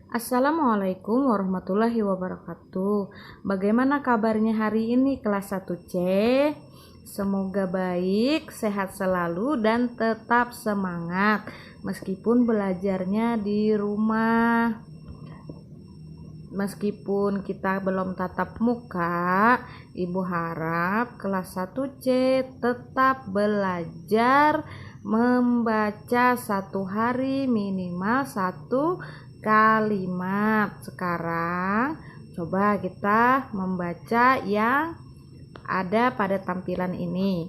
Assalamualaikum warahmatullahi wabarakatuh. Bagaimana kabarnya hari ini kelas 1C? Semoga baik, sehat selalu dan tetap semangat meskipun belajarnya di rumah. Meskipun kita belum tatap muka, Ibu harap kelas 1C tetap belajar membaca satu hari minimal satu kalimat. Sekarang coba kita membaca yang ada pada tampilan ini.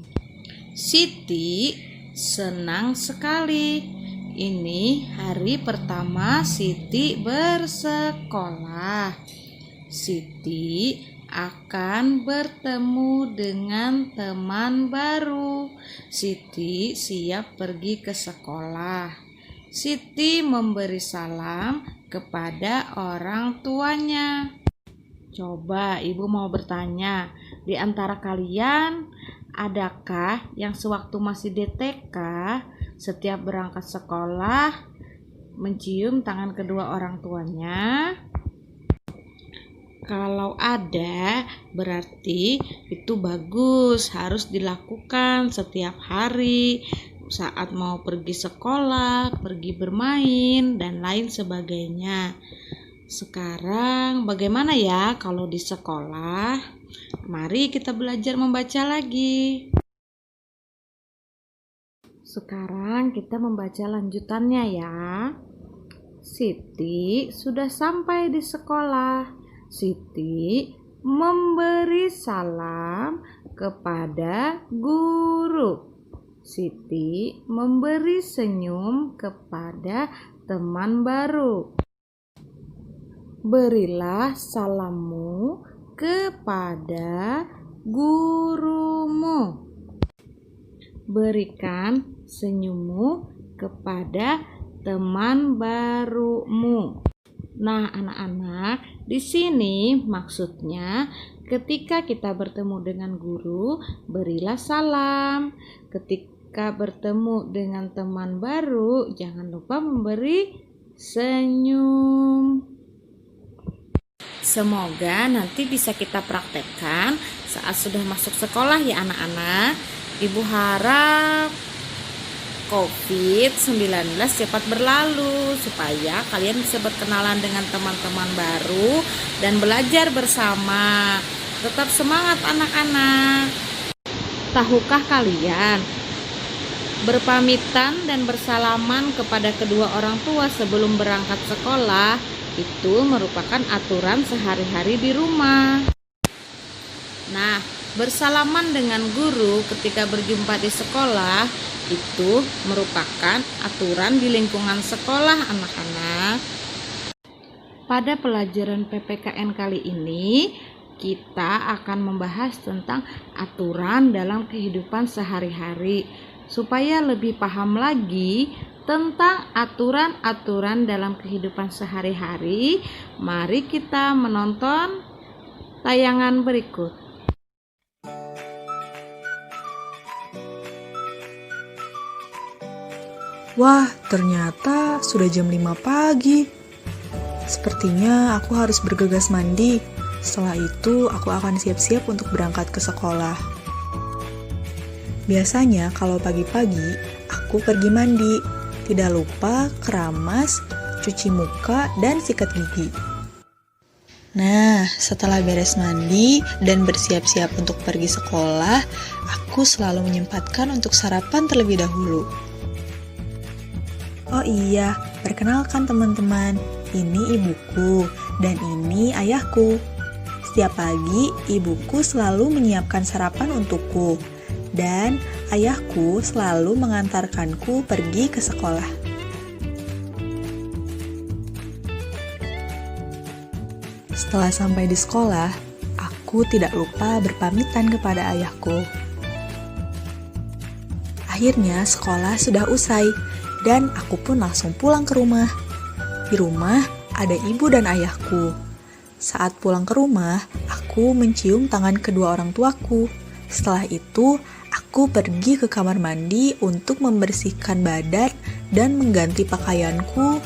Siti senang sekali. Ini hari pertama Siti bersekolah. Siti akan bertemu dengan teman baru. Siti siap pergi ke sekolah. Siti memberi salam kepada orang tuanya. Coba Ibu mau bertanya, di antara kalian adakah yang sewaktu masih di TK setiap berangkat sekolah mencium tangan kedua orang tuanya? Kalau ada, berarti itu bagus, harus dilakukan setiap hari saat mau pergi sekolah, pergi bermain, dan lain sebagainya. Sekarang bagaimana ya kalau di sekolah? Mari kita belajar membaca lagi. Sekarang kita membaca lanjutannya ya. Siti sudah sampai di sekolah. Siti memberi salam kepada guru. Siti memberi senyum kepada teman baru. Berilah salammu kepada gurumu. Berikan senyummu kepada teman barumu. Nah, anak-anak, di sini maksudnya ketika kita bertemu dengan guru, berilah salam. Ketika bertemu dengan teman baru, jangan lupa memberi senyum. Semoga nanti bisa kita praktekkan saat sudah masuk sekolah ya anak-anak. Ibu harap COVID-19 cepat berlalu supaya kalian bisa berkenalan dengan teman-teman baru dan belajar bersama. Tetap semangat anak-anak. Tahukah kalian, berpamitan dan bersalaman kepada kedua orang tua sebelum berangkat sekolah itu merupakan aturan sehari-hari di rumah. Nah, bersalaman dengan guru ketika berjumpa di sekolah itu merupakan aturan di lingkungan sekolah anak-anak. Pada pelajaran PPKN kali ini, kita akan membahas tentang aturan dalam kehidupan sehari-hari. Supaya lebih paham lagi tentang aturan-aturan dalam kehidupan sehari-hari, mari kita menonton tayangan berikut. Wah, ternyata sudah jam 5 pagi. Sepertinya aku harus bergegas mandi. Setelah itu, aku akan siap-siap untuk berangkat ke sekolah. Biasanya kalau pagi-pagi, aku pergi mandi. Tidak lupa keramas, cuci muka, dan sikat gigi. Nah, setelah beres mandi dan bersiap-siap untuk pergi sekolah, aku selalu menyempatkan untuk sarapan terlebih dahulu. Oh iya, perkenalkan teman-teman, ini ibuku dan ini ayahku. Setiap pagi, ibuku selalu menyiapkan sarapan untukku dan ayahku selalu mengantarkanku pergi ke sekolah. Setelah sampai di sekolah, aku tidak lupa berpamitan kepada ayahku. Akhirnya sekolah sudah usai. Dan aku pun langsung pulang ke rumah. Di rumah ada ibu dan ayahku. Saat pulang ke rumah, aku mencium tangan kedua orang tuaku. Setelah itu, aku pergi ke kamar mandi untuk membersihkan badan dan mengganti pakaianku.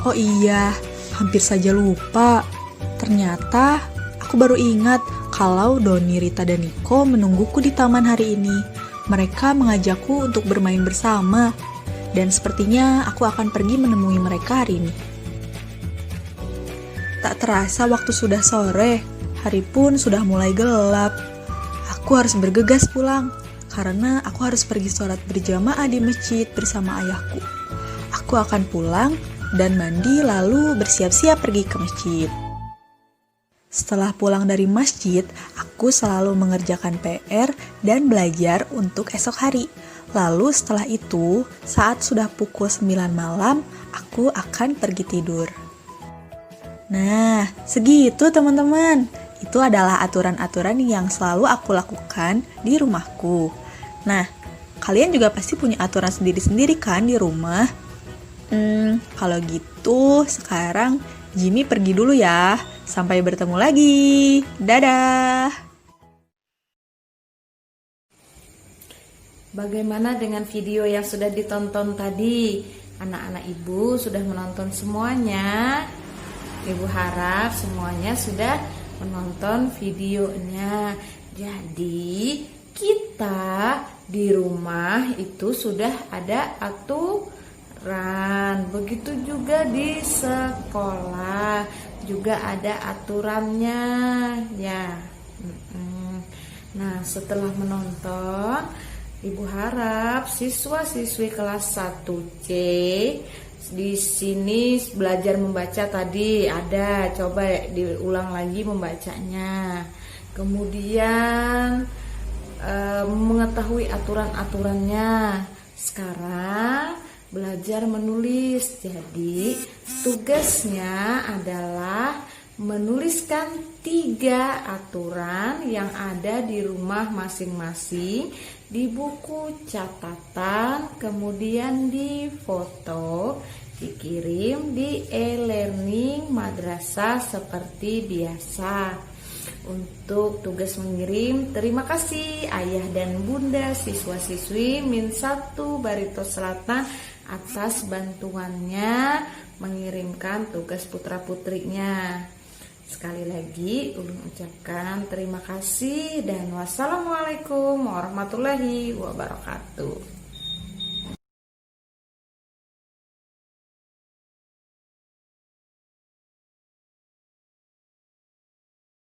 Oh iya, hampir saja lupa. Ternyata aku baru ingat kalau Doni, Rita, dan Niko menungguku di taman hari ini. Mereka mengajakku untuk bermain bersama, dan sepertinya aku akan pergi menemui mereka hari ini. Tak terasa waktu sudah sore, hari pun sudah mulai gelap. Aku harus bergegas pulang, karena aku harus pergi sholat berjamaah di masjid bersama ayahku. Aku akan pulang dan mandi lalu bersiap-siap pergi ke masjid. Setelah pulang dari masjid, aku selalu mengerjakan PR dan belajar untuk esok hari. Lalu setelah itu, saat sudah pukul 9 malam, aku akan pergi tidur. Nah, segitu teman-teman. Itu adalah aturan-aturan yang selalu aku lakukan di rumahku. Nah, kalian juga pasti punya aturan sendiri-sendiri kan di rumah? Kalau gitu sekarang Jimmy pergi dulu ya. Sampai bertemu lagi. Dadah. Bagaimana dengan video yang sudah ditonton tadi? Anak-anak ibu sudah menonton semuanya. Ibu harap semuanya sudah menonton videonya. Jadi kita di rumah itu sudah ada aturan. Begitu juga di sekolah juga ada aturannya ya. Nah, setelah menonton, Ibu harap siswa-siswi kelas 1C di sini belajar membaca tadi ada, coba diulang lagi membacanya. Kemudian mengetahui aturan-aturannya. Sekarang belajar menulis. Jadi tugasnya adalah menuliskan 3 aturan yang ada di rumah masing-masing di buku catatan, kemudian di foto, dikirim di e-learning madrasah seperti biasa. Untuk tugas mengirim, terima kasih ayah dan bunda siswa-siswi Min 1 Barito Selatan atas bantuannya mengirimkan tugas putra-putrinya. Sekali lagi ulun ucapkan terima kasih dan wassalamualaikum warahmatullahi wabarakatuh.